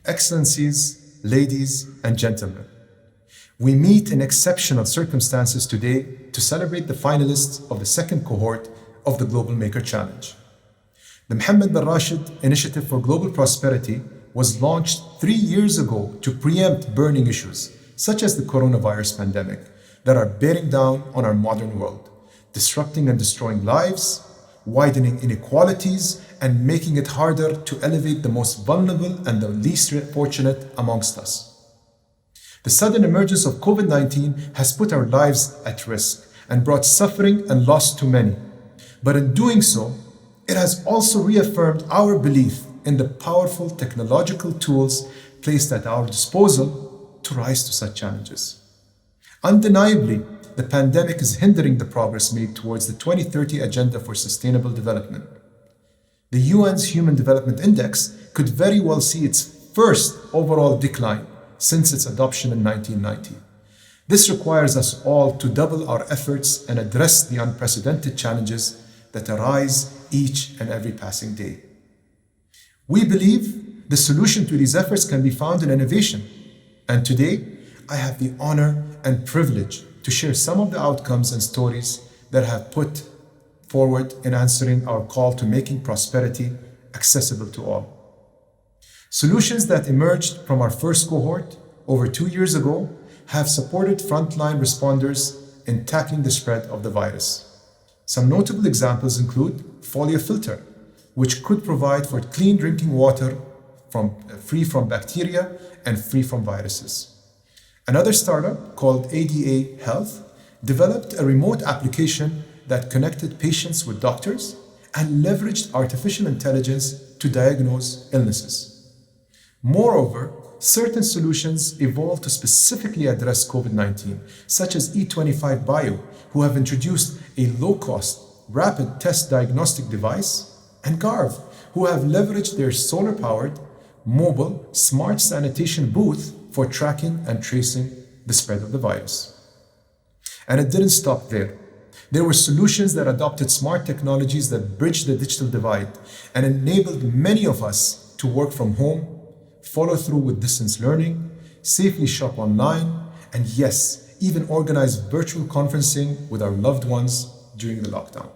Excellencies, ladies and gentlemen, we meet in exceptional circumstances today to celebrate the finalists of the second cohort of the Global Maker Challenge. The Mohammed bin Rashid Initiative for Global Prosperity was launched 3 years ago to preempt burning issues, such as the coronavirus pandemic, that are bearing down on our modern world, disrupting and destroying lives, widening inequalities, and making it harder to elevate the most vulnerable and the least fortunate amongst us. The sudden emergence of COVID-19 has put our lives at risk and brought suffering and loss to many. But in doing so, it has also reaffirmed our belief in the powerful technological tools placed at our disposal to rise to such challenges. Undeniably, the pandemic is hindering the progress made towards the 2030 Agenda for Sustainable Development. The UN's Human Development Index could very well see its first overall decline since its adoption in 1990. This requires us all to double our efforts and address the unprecedented challenges that arise each and every passing day. We believe the solution to these efforts can be found in innovation, and today I have the honor and privilege to share some of the outcomes and stories that I have put forward in answering our call to making prosperity accessible to all. Solutions that emerged from our first cohort over 2 years ago have supported frontline responders in tackling the spread of the virus. Some notable examples include Folia Filter, which could provide for clean drinking water free from bacteria and free from viruses. Another startup called ADA Health developed a remote application that connected patients with doctors and leveraged artificial intelligence to diagnose illnesses. Moreover, certain solutions evolved to specifically address COVID-19, such as E25 Bio, who have introduced a low-cost, rapid test diagnostic device, and Garv, who have leveraged their solar-powered, mobile, smart sanitation booth for tracking and tracing the spread of the virus. And it didn't stop there. There were solutions that adopted smart technologies that bridged the digital divide and enabled many of us to work from home, follow through with distance learning, safely shop online, and yes, even organize virtual conferencing with our loved ones during the lockdown.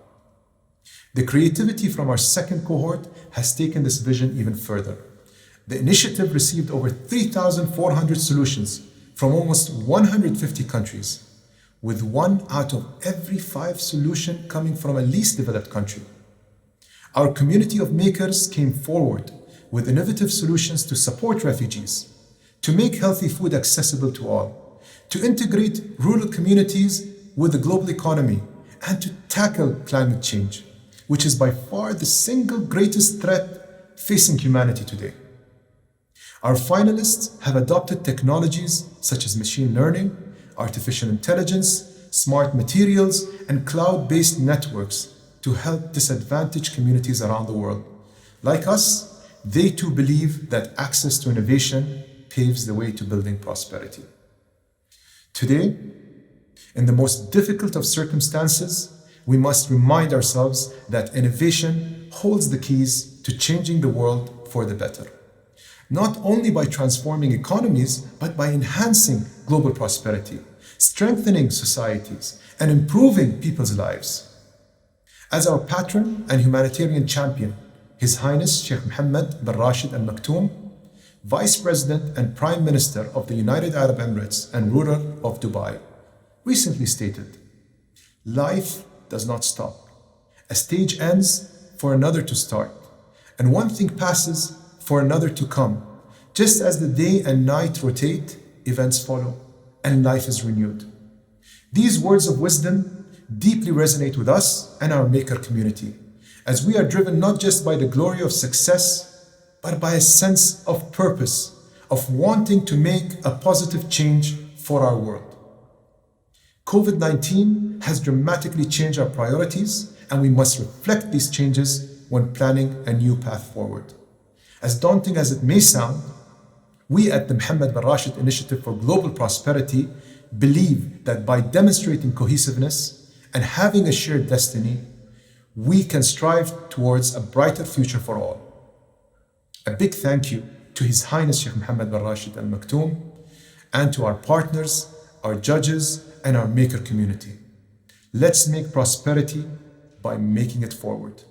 The creativity from our second cohort has taken this vision even further. The initiative received over 3,400 solutions from almost 150 countries, with 1 out of every 5 solutions coming from a least developed country. Our community of makers came forward with innovative solutions to support refugees, to make healthy food accessible to all, to integrate rural communities with the global economy, and to tackle climate change, which is by far the single greatest threat facing humanity today. Our finalists have adopted technologies such as machine learning, artificial intelligence, smart materials, and cloud-based networks to help disadvantaged communities around the world. Like us, they too believe that access to innovation paves the way to building prosperity. Today, in the most difficult of circumstances, we must remind ourselves that innovation holds the keys to changing the world for the better. Not only by transforming economies, but by enhancing global prosperity, strengthening societies, and improving people's lives. As our patron and humanitarian champion, His Highness Sheikh Mohammed bin Rashid Al Maktoum, Vice President and Prime Minister of the United Arab Emirates and ruler of Dubai, recently stated, "Life does not stop. A stage ends for another to start, and one thing passes for another to come. Just as the day and night rotate, events follow, and life is renewed." These words of wisdom deeply resonate with us and our maker community, as we are driven not just by the glory of success, but by a sense of purpose, of wanting to make a positive change for our world. COVID-19 has dramatically changed our priorities, and we must reflect these changes when planning a new path forward. As daunting as it may sound, we at the Mohammed bin Rashid Initiative for Global Prosperity believe that by demonstrating cohesiveness and having a shared destiny, we can strive towards a brighter future for all. A big thank you to His Highness Sheikh Mohammed bin Rashid Al Maktoum, and to our partners, our judges, and our maker community. Let's make prosperity by making it forward.